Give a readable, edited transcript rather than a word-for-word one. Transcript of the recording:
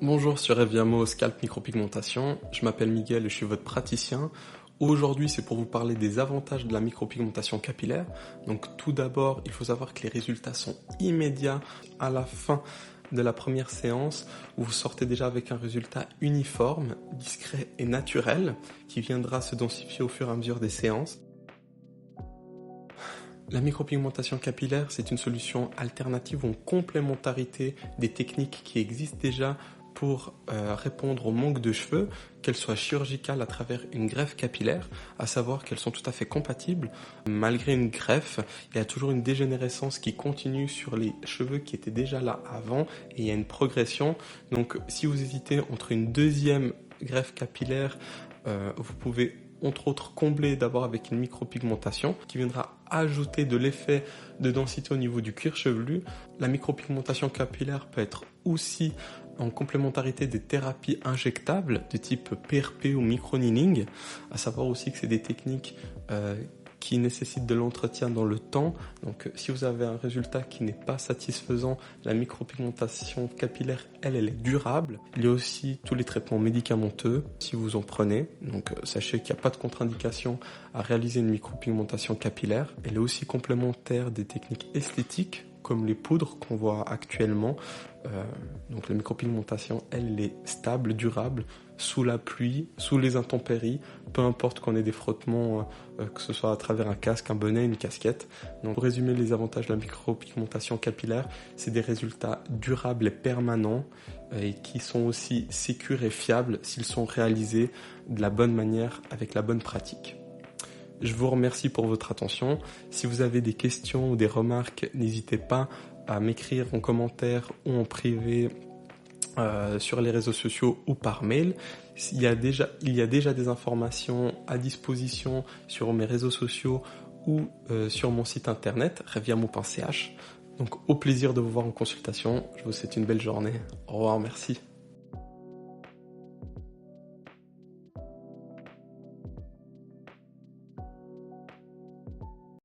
Bonjour sur Eviamo Scalp Micropigmentation, je m'appelle Miguel et je suis votre praticien. Aujourd'hui c'est pour vous parler des avantages de la micropigmentation capillaire. Donc tout d'abord il faut savoir que les résultats sont immédiats à la fin de la première séance où vous sortez déjà avec un résultat uniforme, discret et naturel qui viendra se densifier au fur et à mesure des séances. La micropigmentation capillaire, c'est une solution alternative ou en complémentarité des techniques qui existent déjà pour répondre au manque de cheveux, qu'elles soient chirurgicales à travers une greffe capillaire, à savoir qu'elles sont tout à fait compatibles. Malgré une greffe, il y a toujours une dégénérescence qui continue sur les cheveux qui étaient déjà là avant et il y a une progression. Donc si vous hésitez entre une deuxième greffe capillaire, vous pouvez entre autres combler d'abord avec une micropigmentation qui viendra ajouter de l'effet de densité au niveau du cuir chevelu. La micropigmentation capillaire peut être aussi en complémentarité des thérapies injectables de type PRP ou microneedling, à savoir aussi que c'est des techniques qui nécessitent de l'entretien dans le temps. Donc si vous avez un résultat qui n'est pas satisfaisant, la micropigmentation capillaire, elle est durable. Il y a aussi tous les traitements médicamenteux si vous en prenez. Donc sachez qu'il n'y a pas de contre-indication à réaliser une micropigmentation capillaire. Elle est aussi complémentaire des techniques esthétiques comme les poudres qu'on voit actuellement. Donc la micropigmentation, elle est stable, durable, sous la pluie, sous les intempéries, peu importe qu'on ait des frottements, que ce soit à travers un casque, un bonnet, une casquette. Donc pour résumer les avantages de la micropigmentation capillaire, c'est des résultats durables et permanents et qui sont aussi sécures et fiables s'ils sont réalisés de la bonne manière avec la bonne pratique. Je vous remercie pour votre attention. Si vous avez des questions ou des remarques, n'hésitez pas à m'écrire en commentaire ou en privé sur les réseaux sociaux ou par mail. Il y a déjà des informations à disposition sur mes réseaux sociaux ou sur mon site internet reviamo.ch. Donc au plaisir de vous voir en consultation. Je vous souhaite une belle journée. Au revoir, merci.